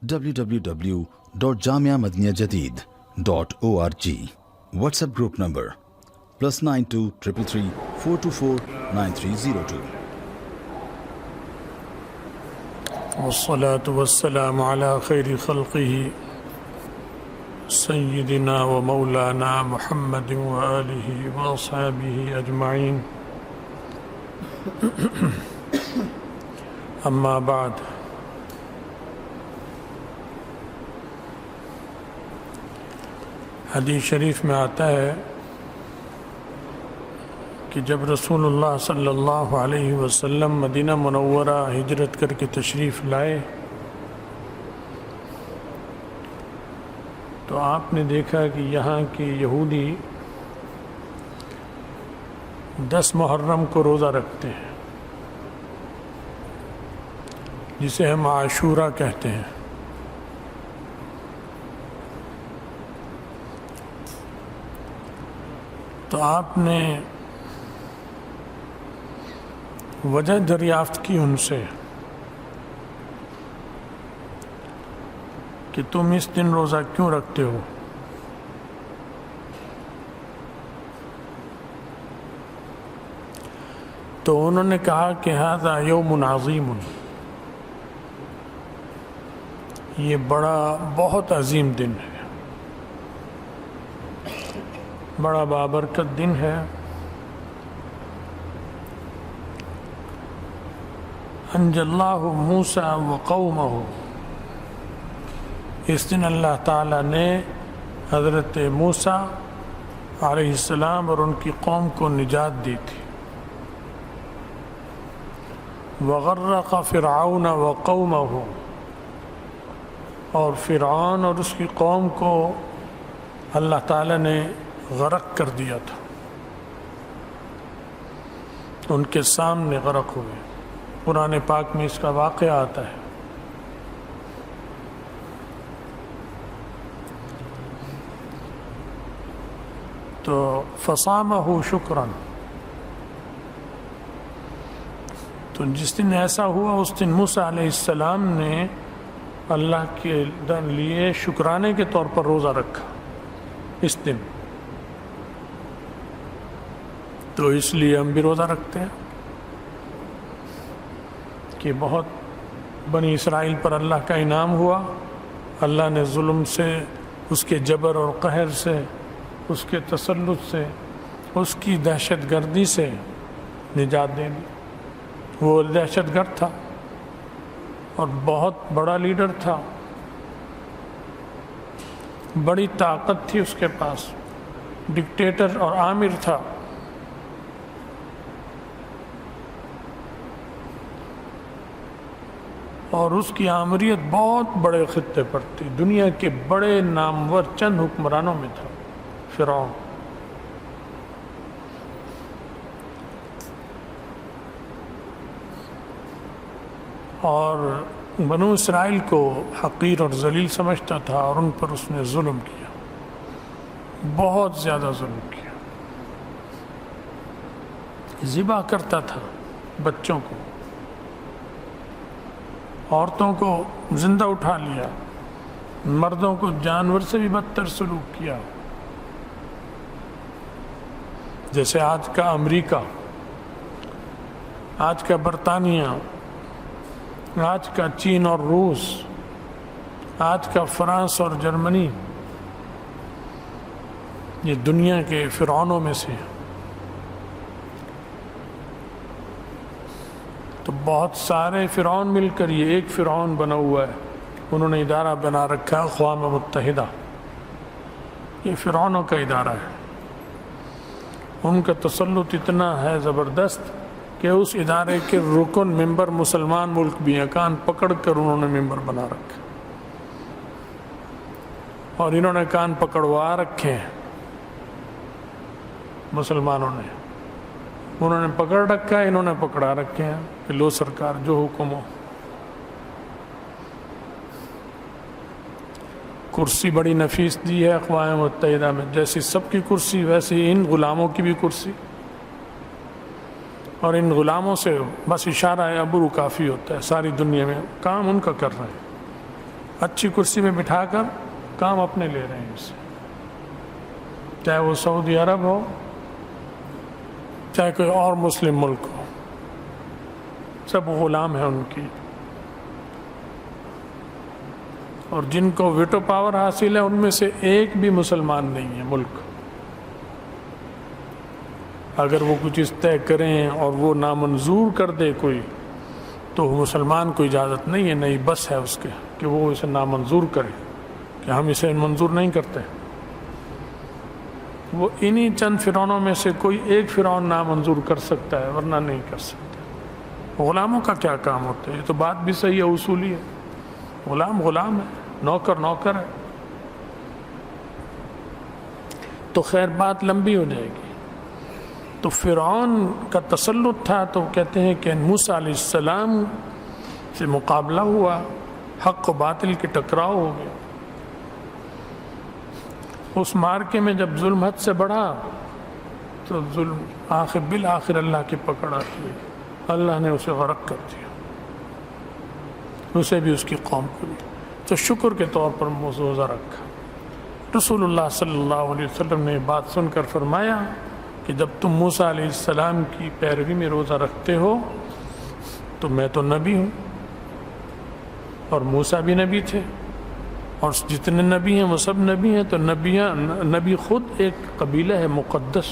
www.jamiamadiniyajadid.org. WhatsApp group number +92 333 424 9302. والصلاة والسلام على خير خلقه سيدنا ومولانا محمد وآله وأصحابه أجمعين. أما بعد، حدیث شریف میں آتا ہے کہ جب رسول اللہ صلی اللہ علیہ وسلم مدینہ منورہ ہجرت کر کے تشریف لائے تو آپ نے دیکھا کہ یہاں کے یہودی 10 محرم کو روزہ رکھتے ہیں، جسے ہم عاشورہ کہتے ہیں۔ تو آپ نے وجہ دریافت کی ان سے کہ تم اس دن روزہ کیوں رکھتے ہو؟ تو انہوں نے کہا کہ ھذا یوم عظیم، یہ بہت عظیم دن ہے، بڑا بابرکت دن ہے۔ انجى اللہ موسیٰ وقومہ، اس دن اللہ تعالیٰ نے حضرت موسیٰ علیہ السلام اور ان کی قوم کو نجات دی تھی۔ وغرق فرعون وقومہ، اور فرعون اور اس کی قوم کو اللہ تعالیٰ نے غرق کر دیا تھا، ان کے سامنے غرق ہوئے۔ قرآن پاک میں اس کا واقعہ آتا ہے۔ تو فصامہ شکراً، تو جس دن ایسا ہوا اس دن موسیٰ علیہ السلام نے اللہ کے لیے شکرانے کے طور پر روزہ رکھا اس دن۔ تو اس لیے ہم بھی روزہ رکھتے ہیں کہ بہت بنی اسرائیل پر اللہ کا انعام ہوا، اللہ نے ظلم سے، اس کے جبر اور قہر سے، اس کے تسلط سے، اس کی دہشت گردی سے نجات دے دی۔ وہ دہشت گرد تھا اور بہت بڑا لیڈر تھا، بڑی طاقت تھی اس کے پاس، ڈکٹیٹر اور آمر تھا۔ اور اس کی آمریت بہت بڑے خطے پر تھی، دنیا کے بڑے نامور چند حکمرانوں میں تھا فرعون۔ اور بنو اسرائیل کو حقیر اور ذلیل سمجھتا تھا، اور ان پر اس نے ظلم کیا، بہت زیادہ ظلم کیا۔ ذبح کرتا تھا بچوں کو، عورتوں کو زندہ اٹھا لیا، مردوں کو جانور سے بھی بدتر سلوک کیا، جیسے آج کا امریکہ، آج کا برطانیہ، آج کا چین اور روس، آج کا فرانس اور جرمنی، یہ دنیا کے فرعونوں میں سے۔ تو بہت سارے فرعون مل کر یہ ایک فرعون بنا ہوا ہے، انہوں نے ادارہ بنا رکھا ہے اقوام متحدہ، یہ فرعونوں کا ادارہ ہے۔ ان کا تسلط اتنا ہے زبردست کہ اس ادارے کے رکن ممبر مسلمان ملک بھی ہیں، کان پکڑ کر انہوں نے ممبر بنا رکھا، اور انہوں نے کان پکڑوا رکھے ہیں مسلمانوں نے، انہوں نے پکڑ رکھا ہے، انہوں نے پکڑا رکھے ہیں کہ لو سرکار جو حکم ہو۔ کرسی بڑی نفیس دی ہے اقوام متحدہ میں، جیسی سب کی کرسی ویسی ان غلاموں کی بھی کرسی، اور ان غلاموں سے بس اشارہ ہے ابرو کافی ہوتا ہے، ساری دنیا میں کام ان کا کر رہے ہیں۔ اچھی کرسی میں بٹھا کر کام اپنے لے رہے ہیں اسے، چاہے وہ سعودی عرب ہو، چاہے کوئی اور مسلم ملک ہو، سب غلام ہیں ان کی. اور جن کو ویٹو پاور حاصل ہے ان میں سے ایک بھی مسلمان نہیں ہے ملک. اگر وہ کچھ اس طے کریں اور وہ نامنظور کر دے کوئی، تو مسلمان کو اجازت نہیں ہے، نہیں بس ہے اس کے کہ وہ اسے نامنظور کرے کہ ہم اسے منظور نہیں کرتے. وہ انہی چند فرعونوں میں سے کوئی ایک فرعون نامنظور کر سکتا ہے، ورنہ نہیں کر سکتا. غلاموں کا کیا کام ہوتا ہے؟ یہ تو بات بھی صحیح ہے، اصولی ہے. غلام غلام ہے، نوکر نوکر ہے. تو خیر بات لمبی ہو جائے گی. تو فرعون کا تسلط تھا، تو کہتے ہیں کہ موسیٰ علیہ السلام سے مقابلہ ہوا، حق و باطل کے ٹکراؤ ہو گیا. اس مارکے میں جب ظلم حد سے بڑھا تو ظلم بالآخر اللہ کی پکڑ آتی ہے، اللہ نے اسے غرق کر دیا، اسے بھی اس کی قوم کو بھی. تو شکر کے طور پر روزہ رکھا. رسول اللہ صلی اللہ علیہ وسلم نے بات سن کر فرمایا کہ جب تم موسیٰ علیہ السلام کی پیروی میں روزہ رکھتے ہو تو میں تو نبی ہوں، اور موسیٰ بھی نبی تھے، اور جتنے نبی ہیں وہ سب نبی ہیں. تو نبی خود ایک قبیلہ ہے مقدس.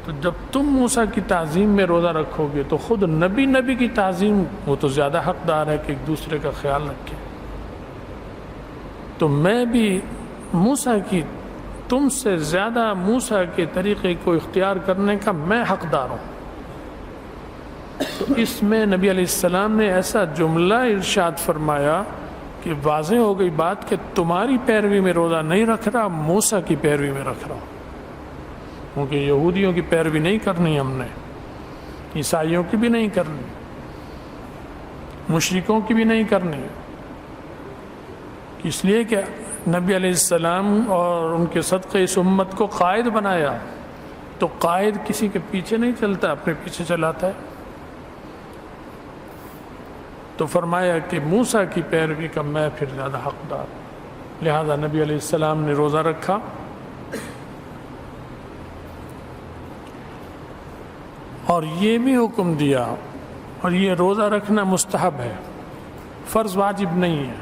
تو جب تم موسیٰ کی تعظیم میں روزہ رکھو گے تو خود نبی کی تعظیم، وہ تو زیادہ حقدار ہے کہ ایک دوسرے کا خیال رکھے. تو میں بھی موسیٰ کی، تم سے زیادہ موسیٰ کے طریقے کو اختیار کرنے کا میں حقدار ہوں. تو اس میں نبی علیہ السلام نے ایسا جملہ ارشاد فرمایا کہ واضح ہو گئی بات کہ تمہاری پیروی میں روزہ نہیں رکھ رہا، موسیٰ کی پیروی میں رکھ رہا ہوں. کیونکہ یہودیوں کی پیروی نہیں کرنی ہم نے، عیسائیوں کی بھی نہیں کرنی، مشرکوں کی بھی نہیں کرنی. اس لیے کہ نبی علیہ السلام اور ان کے صدقے اس امت کو قائد بنایا. تو قائد کسی کے پیچھے نہیں چلتا، اپنے پیچھے چلاتا ہے. تو فرمایا کہ موسیٰ کی پیروی کا میں پھر زیادہ حقدار ہوں. لہذا نبی علیہ السلام نے روزہ رکھا. اور یہ بھی حکم دیا، اور یہ روزہ رکھنا مستحب ہے، فرض واجب نہیں ہے،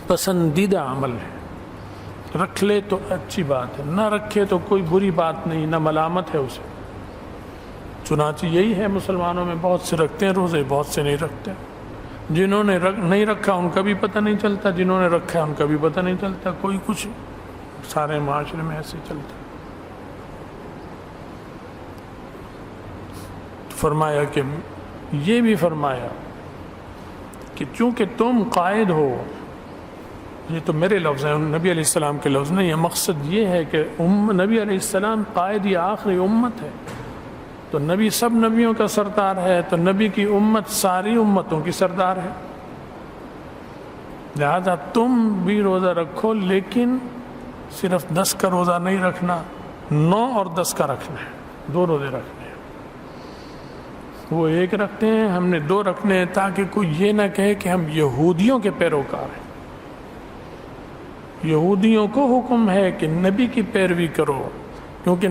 پسندیدہ عمل ہے. رکھ لے تو اچھی بات ہے، نہ رکھے تو کوئی بری بات نہیں، نہ ملامت ہے اسے. چنانچہ یہی ہے، مسلمانوں میں بہت سے رکھتے ہیں روزے، بہت سے نہیں رکھتے. جنہوں نے نہیں رکھا ان کا بھی پتہ نہیں چلتا، جنہوں نے رکھا ہے ان کا بھی پتہ نہیں چلتا. کوئی کچھ سارے معاشرے میں ایسے چلتا. فرمایا کہ یہ بھی فرمایا کہ چونکہ تم قائد ہو، یہ تو میرے لفظ ہیں، نبی علیہ السلام کے لفظ نہیں ہے. مقصد یہ ہے کہ نبی علیہ السلام قائد یہ آخری امت ہے. تو نبی سب نبیوں کا سردار ہے، تو نبی کی امت ساری امتوں کی سردار ہے. لہذا تم بھی روزہ رکھو، لیکن صرف 10 کا روزہ نہیں رکھنا، 9 اور 10 کا رکھنا ہے. 2 روزے رکھنے ہیں. وہ 1 رکھتے ہیں، ہم نے 2 رکھنے ہیں، تاکہ کوئی یہ نہ کہے کہ ہم یہودیوں کے پیروکار ہیں. یہودیوں کو حکم ہے کہ نبی کی پیروی کرو، کیونکہ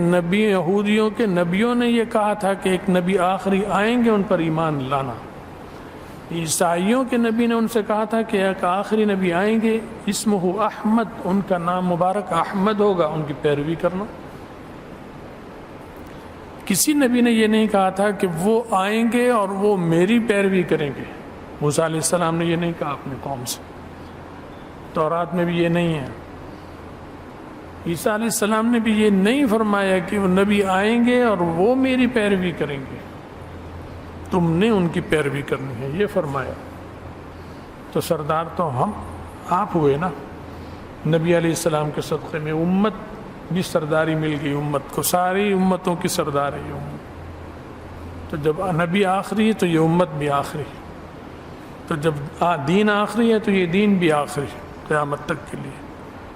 نبیوں نے یہ کہا تھا کہ ایک نبی آخری آئیں گے، ان پر ایمان لانا. عیسائیوں کے نبی نے ان سے کہا تھا کہ ایک آخری نبی آئیں گے، اسمہ احمد، ان کا نام مبارک احمد ہوگا، ان کی پیروی کرنا. کسی نبی نے یہ نہیں کہا تھا کہ وہ آئیں گے اور وہ میری پیروی کریں گے. موسیٰ علیہ السلام نے یہ نہیں کہا اپنی قوم سے، تورات میں بھی یہ نہیں ہے. عیسیٰ علیہ السلام نے بھی یہ نہیں فرمایا کہ وہ نبی آئیں گے اور وہ میری پیروی کریں گے، تم نے ان کی پیروی کرنی ہے، یہ فرمایا. تو سردار تو آپ ہوئے نا. نبی علیہ السلام کے صدقے میں امت بھی سرداری مل گئی، امت کو، ساری امتوں کی سردار ہے یہ امت. تو جب نبی آخری ہے تو یہ امت بھی آخری ہے. تو جب دین آخری ہے تو یہ دین بھی آخری ہے قیامت تک کے لیے.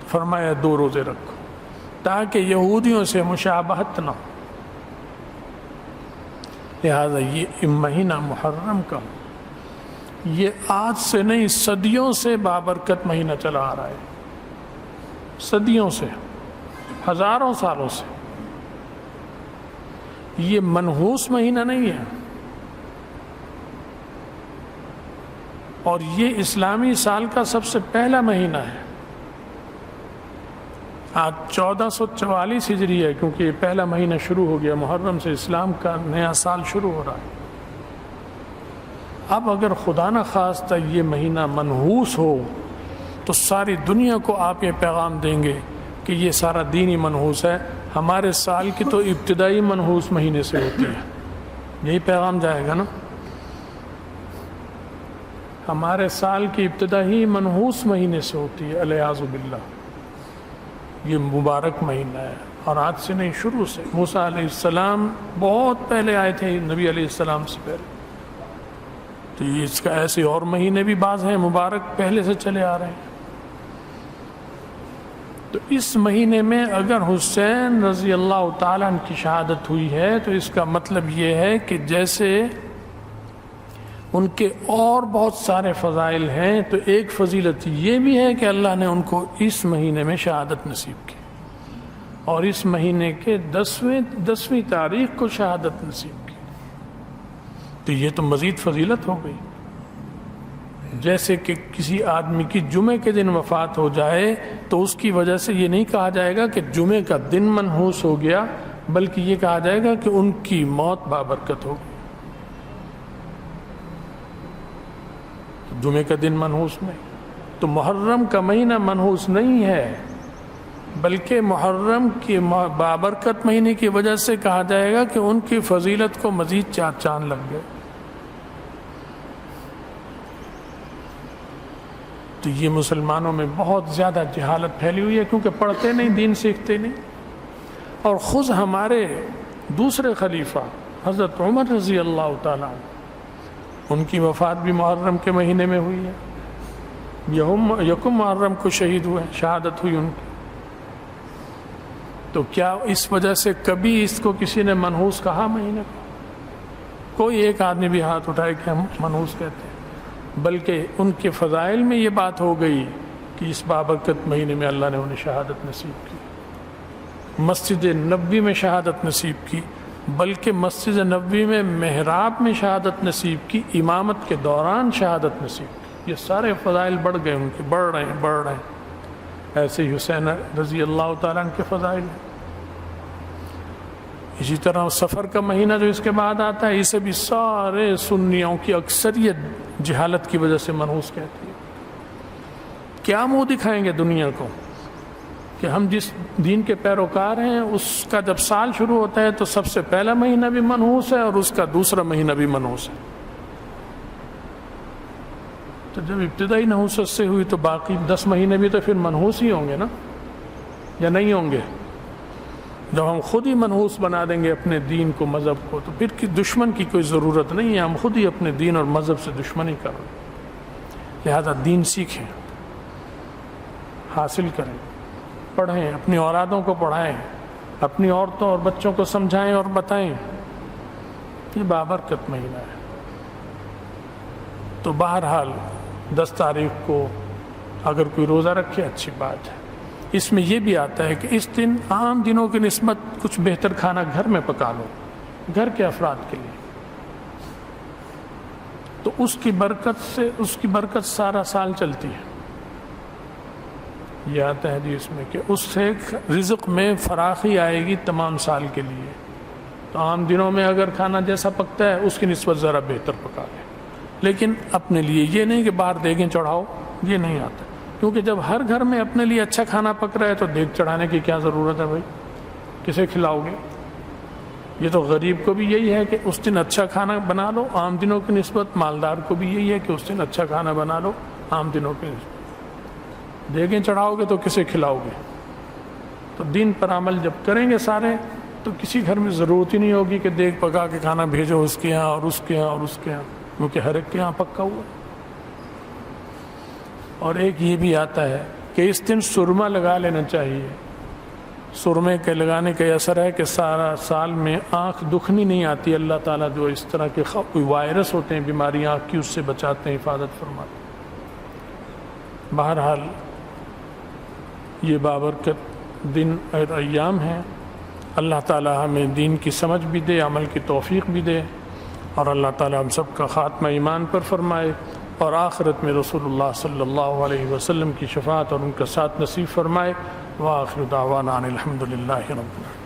فرمایا 2 روزے رکھو تاکہ یہودیوں سے مشابہت نہ ہو. لہذا یہ مہینہ محرم کا یہ آج سے نہیں، صدیوں سے بابرکت مہینہ چلا آ رہا ہے، صدیوں سے، ہزاروں سالوں سے۔ یہ منحوس مہینہ نہیں ہے، اور یہ اسلامی سال کا سب سے پہلا مہینہ ہے۔ آج 1444 ہجری ہے، کیونکہ یہ پہلا مہینہ شروع ہو گیا، محرم سے اسلام کا نیا سال شروع ہو رہا ہے۔ اب اگر خدا نہ خواستہ یہ مہینہ منحوس ہو تو ساری دنیا کو آپ یہ پیغام دیں گے کہ یہ سارا دین ہی منحوس ہے، ہمارے سال کی تو ابتدائی منحوس مہینے سے ہوتی ہے، یہی پیغام جائے گا نا، ہمارے سال کی ابتدا ہی منحوس مہینے سے ہوتی ہے، الیاذ باللہ۔ یہ مبارک مہینہ ہے، اور آج سے نہیں، شروع سے۔ موسیٰ علیہ السلام بہت پہلے آئے تھے نبی علیہ السلام سے پہلے، تو یہ اس کا ایسے اور مہینے بھی بعض ہیں مبارک پہلے سے چلے آ رہے ہیں۔ تو اس مہینے میں اگر حسین رضی اللہ تعالیٰ عنہ کی شہادت ہوئی ہے تو اس کا مطلب یہ ہے کہ جیسے ان کے اور بہت سارے فضائل ہیں، تو ایک فضیلت یہ بھی ہے کہ اللہ نے ان کو اس مہینے میں شہادت نصیب کی، اور اس مہینے کے 10ویں تاریخ کو شہادت نصیب کی، تو یہ تو مزید فضیلت ہو گئی۔ جیسے کہ کسی آدمی کی جمعے کے دن وفات ہو جائے تو اس کی وجہ سے یہ نہیں کہا جائے گا کہ جمعے کا دن منحوس ہو گیا، بلکہ یہ کہا جائے گا کہ ان کی موت بابرکت ہو گئی۔ جمعے کا دن منحوس نہیں، تو محرم کا مہینہ منحوس نہیں ہے، بلکہ محرم کی بابرکت مہینے کی وجہ سے کہا جائے گا کہ ان کی فضیلت کو مزید 4 چاند لگ گئے۔ تو یہ مسلمانوں میں بہت زیادہ جہالت پھیلی ہوئی ہے، کیونکہ پڑھتے نہیں، دین سیکھتے نہیں۔ اور خود ہمارے دوسرے خلیفہ حضرت عمر رضی اللہ تعالیٰ عنہ، ان کی وفات بھی محرم کے مہینے میں ہوئی ہے، یکم محرم کو شہید ہوئے، شہادت ہوئی ان کی۔ تو کیا اس وجہ سے کبھی اس کو کسی نے منحوس کہا مہینے کو؟ کوئی ایک آدمی بھی ہاتھ اٹھائے کہ ہم منحوس کہتے ہیں، بلکہ ان کے فضائل میں یہ بات ہو گئی کہ اس بابرکت مہینے میں اللہ نے انہیں شہادت نصیب کی، مسجد نبوی میں شہادت نصیب کی، بلکہ مسجد نبوی میں محراب میں شہادت نصیب کی، امامت کے دوران شہادت نصیب کی۔ یہ سارے فضائل بڑھ گئے ان کے، بڑھ رہے ہیں۔ ایسے ہی حسین رضی اللہ تعالیٰ عنہ کے فضائل ہیں۔ اسی طرح سفر کا مہینہ جو اس کے بعد آتا ہے، اسے بھی سارے سنیوں کی اکثریت جہالت کی وجہ سے منحوس کہتی ہے۔ کیا منہ دکھائیں گے دنیا کو کہ ہم جس دین کے پیروکار ہیں اس کا جب سال شروع ہوتا ہے تو سب سے پہلا مہینہ بھی منحوس ہے اور اس کا دوسرا مہینہ بھی منحوس ہے۔ تو جب ابتدائی نحوست سے ہوئی تو باقی 10 مہینے بھی تو پھر منحوس ہی ہوں گے نا، یا نہیں ہوں گے؟ جب ہم خود ہی منحوس بنا دیں گے اپنے دین کو، مذہب کو، تو پھر دشمن کی کوئی ضرورت نہیں ہے، ہم خود ہی اپنے دین اور مذہب سے دشمنی کر رہے ہیں۔ لہذا دین سیکھیں، حاصل کریں، پڑھیں، اپنی اولادوں کو پڑھائیں، اپنی عورتوں اور بچوں کو سمجھائیں اور بتائیں۔ یہ بابرکت مہینہ ہے۔ تو بہرحال 10 تاریخ کو اگر کوئی روزہ رکھے اچھی بات ہے۔ اس میں یہ بھی آتا ہے کہ اس دن عام دنوں کی نسبت کچھ بہتر کھانا گھر میں پکا لو، گھر کے افراد کے لیے، تو اس کی برکت سارا سال چلتی ہے۔ یہ آتا ہے حدیث میں کہ اس سے رزق میں فراخی آئے گی تمام سال کے لیے۔ تو عام دنوں میں اگر کھانا جیسا پکتا ہے اس کی نسبت ذرا بہتر پکا لیں، لیکن اپنے لیے، یہ نہیں کہ باہر دیگیں چڑھاؤ، یہ نہیں آتا، کیونکہ جب ہر گھر میں اپنے لیے اچھا کھانا پک رہا ہے تو دیگ چڑھانے کی کیا ضرورت ہے بھائی؟ کسے کھلاؤ گے؟ یہ تو غریب کو بھی یہی ہے کہ اس دن اچھا کھانا بنا لو، عام دنوں کی نسبت مالدار کو بھی یہی ہے کہ اس دن اچھا کھانا بنا لو عام دنوں کی نسبت۔ دیگیں چڑھاؤ گے تو کسے کھلاؤ گے؟ تو دین پر عمل جب کریں گے سارے تو کسی گھر میں ضرورت ہی نہیں ہوگی کہ دیگ پکا کے کھانا بھیجو اس کے یہاں اور اس کے یہاں اور اس کے یہاں، کیونکہ ہر ایک کے یہاں پکا ہوا۔ اور ایک یہ بھی آتا ہے کہ اس دن سرما لگا لینا چاہیے، سرمے کے لگانے کا یہ اثر ہے کہ سارا سال میں آنکھ دکھنی نہیں آتی. اللہ تعالیٰ جو اس طرح کے کوئی وائرس ہوتے ہیں بیماری آنکھ کی اس سے بچاتے ہیں, حفاظت فرماتے ہیں. بہرحال یہ بابرکت دن اور ایام ہیں. اللہ تعالیٰ ہمیں دین کی سمجھ بھی دے, عمل کی توفیق بھی دے, اور اللہ تعالیٰ ہم سب کا خاتمہ ایمان پر فرمائے, اور آخرت میں رسول اللہ صلی اللہ علیہ وسلم کی شفاعت اور ان کا ساتھ نصیب فرمائے. وآخر دعوانا ان الحمد للہ رب العالمین.